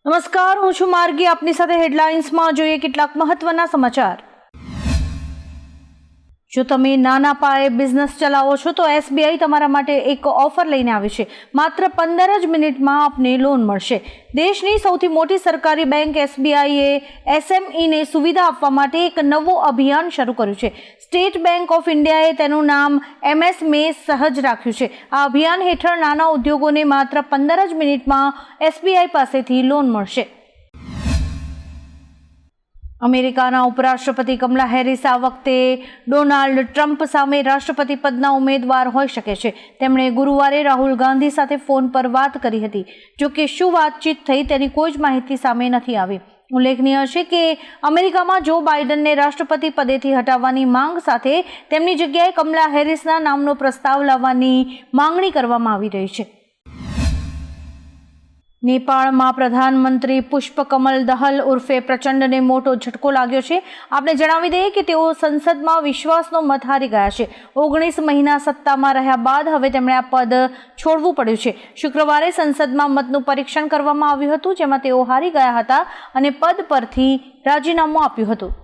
નમસ્કાર, હું છું માર્ગી. આપની સાથે હેડલાઇન્સમાં જોઈએ કેટલાક મહત્વના સમાચાર. જો તમે નાના પાયે બિઝનેસ ચલાવો છો તો એસબીઆઈ તમારા માટે એક ઓફર લઈને આવી છે. માત્ર 15 જ મિનિટમાં આપને લોન મળશે. દેશની સૌથી મોટી સરકારી બેંક એસબીઆઈએ એસએમઈને સુવિધા આપવા માટે એક નવું અભિયાન શરૂ કર્યું છે. સ્ટેટ બેંક ઓફ ઇન્ડિયાએ તેનું નામ MS સહજ રાખ્યું છે. આ અભિયાન હેઠળ નાના ઉદ્યોગોને માત્ર 15 જ મિનિટમાં એસબીઆઈ પાસેથી લોન મળશે. અમેરિકાના ઉપરાષ્ટ્રપતિ કમલા હેરિસ આ વખતે ડોનાલ્ડ ટ્રમ્પ સામે રાષ્ટ્રપતિ પદના ઉમેદવાર હોઈ શકે છે. તેમણે ગુરુવારે રાહુલ ગાંધી સાથે ફોન પર વાત કરી હતી. જો કે શું વાતચીત થઈ તેની કોઈ જ માહિતી સામે નથી આવી. ઉલ્લેખનીય છે કે અમેરિકામાં જો બાઇડનને રાષ્ટ્રપતિ પદેથી હટાવવાની માંગ સાથે તેમની જગ્યાએ કમલા હેરિસના નામનો પ્રસ્તાવ લાવવાની માંગણી કરવામાં આવી રહી છે. નેપાળમાં પ્રધાનમંત્રી પુષ્પકમલ દહલ ઉર્ફે પ્રચંડને મોટો ઝટકો લાગ્યો છે. આપણે જણાવી દઈએ કે તેઓ સંસદમાં વિશ્વાસનો મત હારી ગયા છે. 19 મહિના સત્તામાં રહ્યા બાદ હવે તેમણે આ પદ છોડવું પડ્યું છે. શુક્રવારે સંસદમાં મતનું પરીક્ષણ કરવામાં આવ્યું હતું, જેમાં તેઓ હારી ગયા હતા અને પદ પરથી રાજીનામું આપ્યું હતું.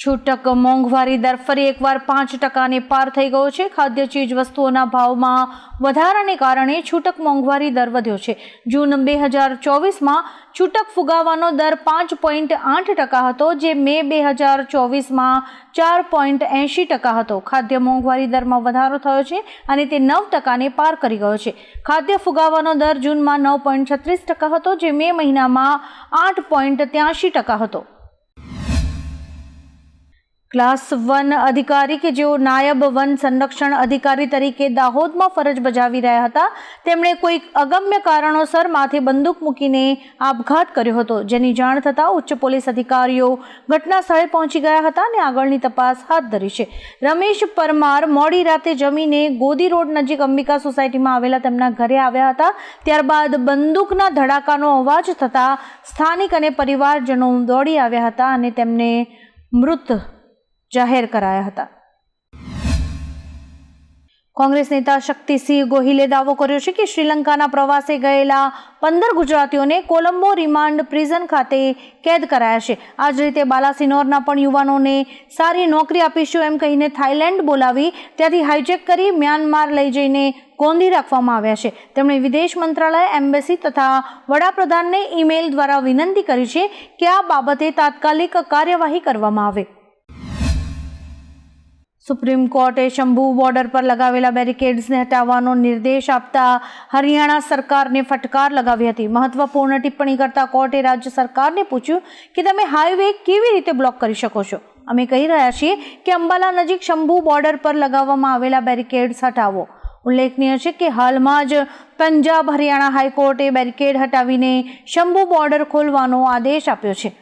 છૂટક મોંઘવારી દર ફરી એકવાર 5% પાર થઈ ગયો છે. ખાદ્ય ચીજ વસ્તુઓના ભાવમાં વધારાને કારણે છૂટક મોંઘવારી દર વધ્યો છે. જૂન 2024માં છૂટક ફુગાવાનો દર 5.8% હતો, જે મે 2024માં 4.80% હતો. ખાદ્ય મોંઘવારી દરમાં વધારો થયો છે અને તે 9%ને પાર કરી ગયો છે. ખાદ્ય ફુગાવાનો દર જૂનમાં 9.36% હતો, જે મે મહિનામાં 8.83% હતો. ક્લાસ 1 અધિકારી કે જેઓ નાયબ વન સંરક્ષણ અધિકારી તરીકે દાહોદમાં ફરજ બજાવી રહ્યા હતા, તેમણે કોઈ અગમ્ય કારણોસર માથે બંદૂક મૂકીને આપઘાત કર્યો હતો. જેની જાણ થતાં ઉચ્ચ પોલીસ અધિકારીઓ ઘટના સ્થળે પહોંચી ગયા હતા અને આગળની તપાસ હાથ ધરી છે. રમેશ પરમાર મોડી રાતે જમીને ગોદી રોડ નજીક અંબિકા સોસાયટીમાં આવેલા તેમના ઘરે આવ્યા હતા. ત્યારબાદ બંદૂકના ધડાકાનો અવાજ થતાં સ્થાનિક અને પરિવારજનો દોડી આવ્યા હતા અને તેમને મૃત જાહેર કરાયા હતા. કોંગ્રેસ નેતા શક્તિસિંહ ગોહિલે દાવો કર્યો છે કે શ્રીલંકાના પ્રવાસે ગયેલા 15 ગુજરાતીઓને કોલંબો રિમાન્ડ પ્રિઝન ખાતે કેદ કરાયા છે. આ જ રીતે બાલાસિનોરના પણ યુવાનોને સારી નોકરી આપીશું એમ કહીને થાઇલેન્ડ બોલાવી ત્યાંથી હાઈજેક કરી મ્યાનમાર લઈ જઈને ગોંધી રાખવામાં આવ્યા છે. તેમણે વિદેશ મંત્રાલય, એમ્બેસી તથા વડાપ્રધાનને ઈમેલ દ્વારા વિનંતી કરી છે કે આ બાબતે તાત્કાલિક કાર્યવાહી કરવામાં આવે. સુપ્રીમ કોર્ટે શંભુ બોર્ડર પર લગાવેલા બેરિકેડ્સને હટાવવાનો નિર્દેશ આપતા હરિયાણા સરકારને ફટકાર લગાવી હતી. મહત્વપૂર્ણ ટિપ્પણી કરતા કોર્ટે રાજ્ય સરકારને પૂછ્યું કે તમે હાઈવે કેવી રીતે બ્લોક કરી શકો છો. અમે કહી રહ્યા છીએ કે અંબાલા નજીક શંભુ બોર્ડર પર લગાવવામાં આવેલા બેરિકેડ્સ હટાવો. ઉલ્લેખનીય છે કે હાલમાં જ પંજાબ હરિયાણા હાઈકોર્ટે બેરિકેડ હટાવીને શંભુ બોર્ડર ખોલવાનો આદેશ આપ્યો છે.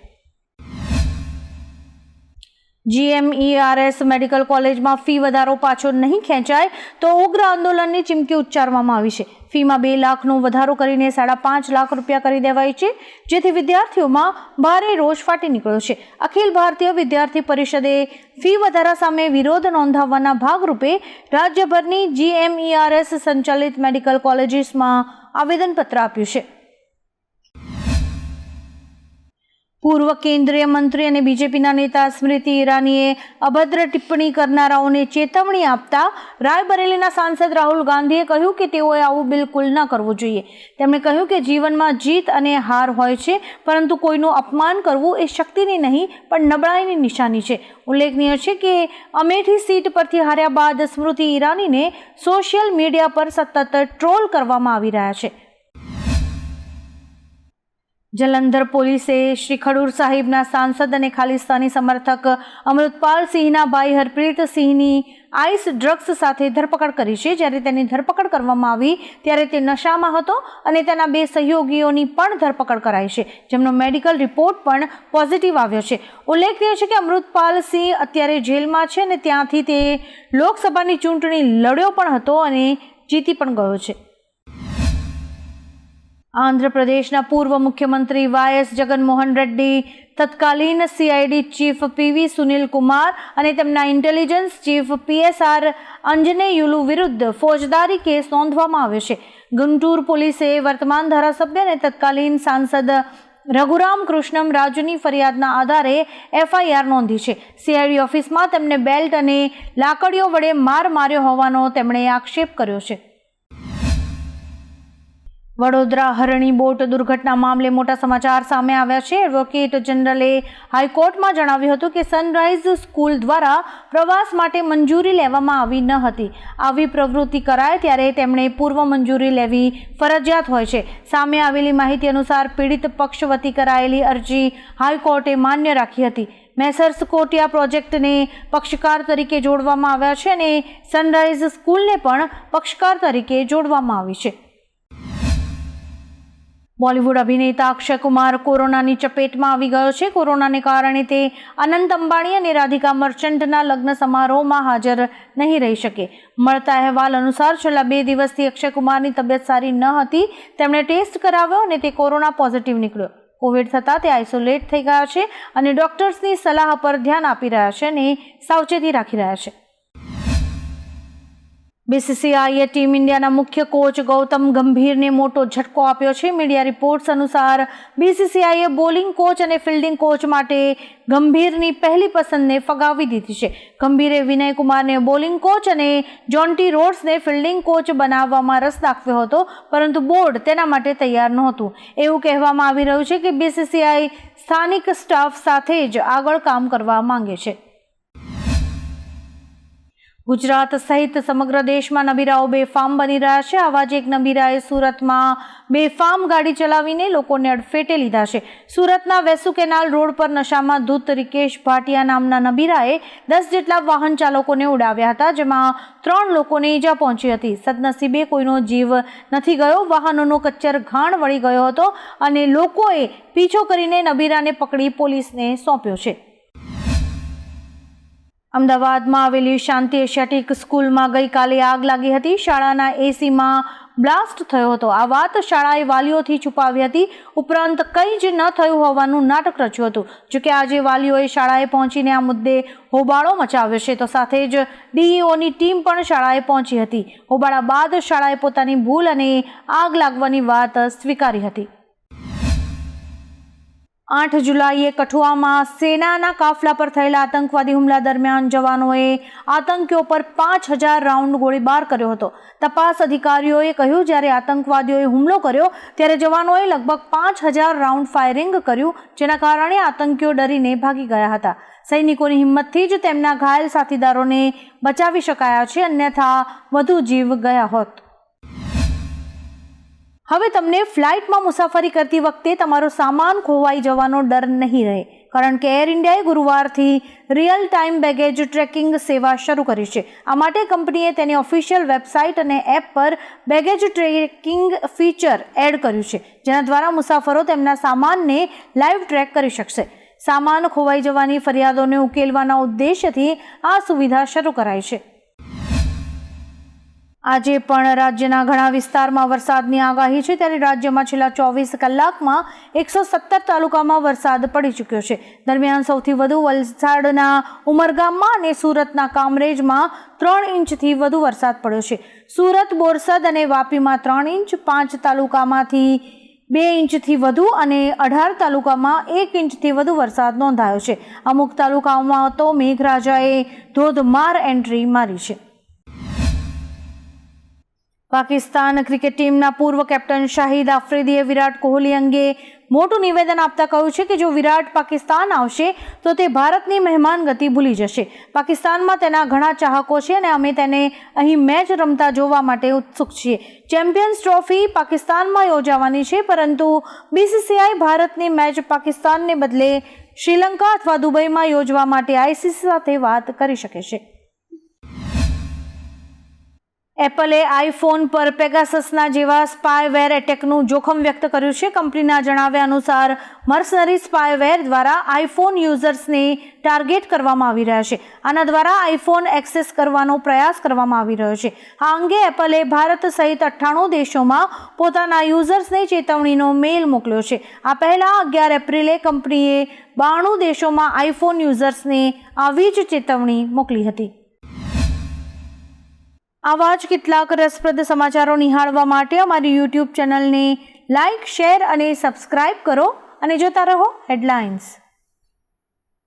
GMERS મેડિકલ કોલેજમાં ફી વધારો પાછો નહીં ખેંચાય તો ઉગ્ર આંદોલનની ચીમકી ઉચ્ચારવામાં આવી છે. ફીમાં 2 લાખનો વધારો કરીને 5.5 લાખ રૂપિયા કરી દેવાય છે, જેથી વિદ્યાર્થીઓમાં ભારે રોષ ફાટી નીકળ્યો છે. અખિલ ભારતીય વિદ્યાર્થી પરિષદે ફી વધારા સામે વિરોધ નોંધાવવાના ભાગરૂપે રાજ્યભરની GMERS સંચાલિત મેડિકલ કોલેજીસમાં આવેદનપત્ર આપ્યું છે. પૂર્વ કેન્દ્રીય મંત્રી અને બીજેપીના નેતા સ્મૃતિ ઈરાનીએ અભદ્ર ટિપ્પણી કરનારાઓને ચેતવણી આપતા રાયબરેલીના સાંસદ રાહુલ ગાંધીએ કહ્યું કે તેઓએ આવું બિલકુલ ન કરવું જોઈએ. તેમણે કહ્યું કે જીવનમાં જીત અને હાર હોય છે, પરંતુ કોઈનું અપમાન કરવું એ શક્તિની નહીં પણ નબળાઈની નિશાની છે. ઉલ્લેખનીય છે કે અમેઠી સીટ પરથી હાર્યા બાદ સ્મૃતિ ઈરાનીને સોશિયલ મીડિયા પર સતત ટ્રોલ કરવામાં આવી રહ્યા છે. જલંધર પોલીસે શ્રી ખડૂર સાહિબના સાંસદ અને ખાલિસ્તાની સમર્થક અમૃતપાલ સિંહના ભાઈ હરપ્રીત સિંહની આઈસ ડ્રગ્સ સાથે ધરપકડ કરી છે. જ્યારે તેની ધરપકડ કરવામાં આવી ત્યારે તે નશામાં હતો અને તેના 2 સહયોગીઓની પણ ધરપકડ કરાઈ છે, જેમનો મેડિકલ રિપોર્ટ પણ પોઝિટિવ આવ્યો છે. ઉલ્લેખનીય છે કે અમૃતપાલ સિંહ અત્યારે જેલમાં છે અને ત્યાંથી તે લોકસભાની ચૂંટણી લડ્યો પણ હતો અને જીતી પણ ગયો છે. આંધ્રપ્રદેશના પૂર્વ મુખ્યમંત્રી વાયએસ જગનમોહન રેડ્ડી, તત્કાલીન CID chief PV Sunil Kumar અને તેમના ઇન્ટેલિજન્સ ચીફ પીએસઆર અંજનેયુલુ વિરુદ્ધ ફોજદારી કેસ નોંધવામાં આવ્યો છે. ગુંટૂર પોલીસે વર્તમાન ધારાસભ્ય અને તત્કાલીન સાંસદ રઘુરામ કૃષ્ણમ રાજુની ફરિયાદના આધારે એફઆઈઆર નોંધી છે. સીઆઈડી ઓફિસમાં તેમને બેલ્ટ અને લાકડીઓ વડે માર માર્યો હોવાનો તેમણે આક્ષેપ કર્યો છે. વડોદરા હરણી બોટ દુર્ઘટના મામલે મોટા સમાચાર સામે આવ્યા છે. એડવોકેટ જનરલે હાઈકોર્ટમાં જણાવ્યું હતું કે સનરાઈઝ સ્કૂલ દ્વારા પ્રવાસ માટે મંજૂરી લેવામાં આવી ન હતી. આવી પ્રવૃત્તિ કરાય ત્યારે તેમણે પૂર્વ મંજૂરી લેવી ફરજિયાત હોય છે. સામે આવેલી માહિતી અનુસાર પીડિત પક્ષ વતી કરાયેલી અરજી હાઈકોર્ટે માન્ય રાખી હતી. મેસર્સ કોટિયા પ્રોજેક્ટને પક્ષકાર તરીકે જોડવામાં આવ્યા છે અને સનરાઈઝ સ્કૂલને પણ પક્ષકાર તરીકે જોડવામાં આવી છે. બોલિવૂડ અભિનેતા અક્ષય કુમાર કોરોનાની ચપેટમાં આવી ગયો છે. કોરોનાને કારણે તે અનંત અંબાણી અને રાધિકા મર્ચન્ટના લગ્ન સમારોહમાં હાજર નહીં રહી શકે. મળતા અહેવાલ અનુસાર છેલ્લા 2 દિવસથી અક્ષય કુમારની તબિયત સારી ન હતી. તેમણે ટેસ્ટ કરાવ્યો અને તે કોરોના પોઝિટિવ નીકળ્યો. કોવિડ થતાં તે આઇસોલેટ થઈ ગયા છે અને ડોક્ટર્સની સલાહ પર ધ્યાન આપી રહ્યા છે અને સાવચેતી રાખી રહ્યા છે. બીસીસીઆઈએ ટીમ ઇન્ડિયાના મુખ્ય કોચ ગૌતમ ગંભીરને મોટો ઝટકો આપ્યો છે. મીડિયા રિપોર્ટ્સ અનુસાર બીસીસીઆઈએ બોલિંગ કોચ અને ફિલ્ડિંગ કોચ માટે ગંભીરની પહેલી પસંદને ફગાવી દીધી છે. ગંભીરે વિનય કુમારને બોલિંગ કોચ અને જોન્ટી રોડ્સને ફિલ્ડિંગ કોચ બનાવવામાં રસ દાખવ્યો હતો, પરંતુ બોર્ડ તેના માટે તૈયાર નહોતું. એવું કહેવામાં આવી રહ્યું છે કે બીસીસીઆઈ સ્થાનિક સ્ટાફ સાથે જ આગળ કામ કરવા માંગે છે. ગુજરાત સહિત સમગ્ર દેશમાં નબીરાઓ બેફામ બની રહ્યા છે. આવા જ એક નબીરાએ સુરતમાં બેફામ ગાડી ચલાવીને લોકોને અડફેટે લીધા છે. સુરતના વેસુ કેનાલ રોડ પર નશામાં ધૂત રિકેશ ભાટિયા નામના નબીરાએ 10 જેટલા વાહન ચાલકોને ઉડાવ્યા હતા, જેમાં 3 લોકોને ઈજા પહોંચી હતી. સદનસીબે કોઈનો જીવ નથી ગયો. વાહનોનો કચ્ચર ઘાણ વળી ગયો હતો અને લોકોએ પીછો કરીને નબીરાને પકડી પોલીસને સોંપ્યો છે. અમદાવાદમાં આવેલી શાંતિ એશિયાટિક સ્કૂલમાં ગઈકાલે આગ લાગી હતી. શાળાના એસીમાં બ્લાસ્ટ થયો હતો. આ વાત શાળાએ વાલીઓથી છુપાવી હતી. ઉપરાંત કંઈ જ ન થયું હોવાનું નાટક રચ્યું હતું. જોકે આજે વાલીઓએ શાળાએ પહોંચીને આ મુદ્દે હોબાળો મચાવ્યો છે, તો સાથે જ ડીઈઓની ટીમ પણ શાળાએ પહોંચી હતી. હોબાળા બાદ શાળાએ પોતાની ભૂલ અને આગ લાગવાની વાત સ્વીકારી હતી. 8 જુલાઈએ કઠુઆમાં સેનાના કાફલા પર થયેલા આતંકવાદી હુમલા દરમિયાન જવાનોએ આતંકીઓ પર 5000 રાઉન્ડ ગોળીબાર કર્યો હતો. તપાસ અધિકારીઓએ કહ્યું, જ્યારે આતંકવાદીઓએ હુમલો કર્યો ત્યારે જવાનોએ લગભગ 5000 રાઉન્ડ ફાયરિંગ કર્યું, જેના કારણે આતંકીઓ ડરીને ભાગી ગયા હતા. સૈનિકોની હિંમતથી જ તેમના ઘાયલ સાથીદારોને બચાવી શકાયા છે, અન્યથા વધુ જીવ ગયા હોત. હવે તમને ફ્લાઇટમાં મુસાફરી કરતી વખતે તમારો સામાન ખોવાઈ જવાનો ડર નહીં રહે, કારણ કે એર ઇન્ડિયાએ ગુરુવારથી રિયલ ટાઈમ બેગેજ ટ્રેકિંગ સેવા શરૂ કરી છે. આ માટે કંપનીએ તેની ઓફિશિયલ વેબસાઇટ અને એપ પર બેગેજ ટ્રેકિંગ ફીચર એડ કર્યું છે, જેના દ્વારા મુસાફરો તેમના સામાનને લાઈવ ટ્રેક કરી શકશે. સામાન ખોવાઈ જવાની ફરિયાદોને ઉકેલવાના ઉદ્દેશ્યથી આ સુવિધા શરૂ કરાઈ છે. આજે પણ રાજ્યના ઘણા વિસ્તારમાં વરસાદની આગાહી છે, ત્યારે રાજ્યમાં છેલ્લા 24 કલાકમાં 117 તાલુકામાં વરસાદ પડી ચૂક્યો છે. દરમિયાન સૌથી વધુ વલસાડના ઉમરગામમાં અને સુરતના કામરેજમાં 3 ઇંચથી વધુ વરસાદ પડ્યો છે. સુરત, બોરસદ અને વાપીમાં 3 ઇંચ, 5 તાલુકામાંથી 2 ઇંચથી વધુ અને 18 તાલુકામાં 1 ઇંચથી વધુ વરસાદ નોંધાયો છે. અમુક તાલુકાઓમાં તો મેઘરાજાએ ધોધમાર એન્ટ્રી મારી છે. પાકિસ્તાન ક્રિકેટ ટીમના પૂર્વ કેપ્ટન શાહિદ આફ્રિદીએ વિરાટ કોહલી અંગે મોટું નિવેદન આપતા કહ્યું છે કે જો વિરાટ પાકિસ્તાન આવશે તો તે ભારતની મહેમાનગતિ ભૂલી જશે. પાકિસ્તાનમાં તેના ઘણા ચાહકો છે અને અમે તેને અહીં મેચ રમતા જોવા માટે ઉત્સુક છીએ. ચેમ્પિયન્સ ટ્રોફી પાકિસ્તાનમાં યોજાવાની છે, પરંતુ બીસીસીઆઈ ભારતની મેચ પાકિસ્તાનને બદલે શ્રીલંકા અથવા દુબઈમાં યોજવા માટે આઈસીસી સાથે વાત કરી શકે છે. એપલે આઈફોન પર પેગાસસના જેવા સ્પાયવેર એટેકનું જોખમ વ્યક્ત કર્યું છે. કંપનીના જણાવ્યા અનુસાર મર્સનરી સ્પાયવેર દ્વારા આઈફોન યુઝર્સને ટાર્ગેટ કરવામાં આવી રહ્યા છે. આના દ્વારા આઈફોન એક્સેસ કરવાનો પ્રયાસ કરવામાં આવી રહ્યો છે. આ અંગે એપલે ભારત સહિત 98 દેશોમાં પોતાના યુઝર્સને ચેતવણીનો મેલ મોકલ્યો છે. આ પહેલા 11 એપ્રિલે કંપનીએ 92 દેશોમાં આઈફોન યુઝર્સને આવી જ ચેતવણી મોકલી હતી. આવા જ કેટલાક રસપ્રદ સમાચારો નિહાળવા માટે અમારી YouTube ચેનલને લાઇક, શેર અને સબસ્ક્રાઇબ કરો અને જોતા રહો હેડલાઇન્સ.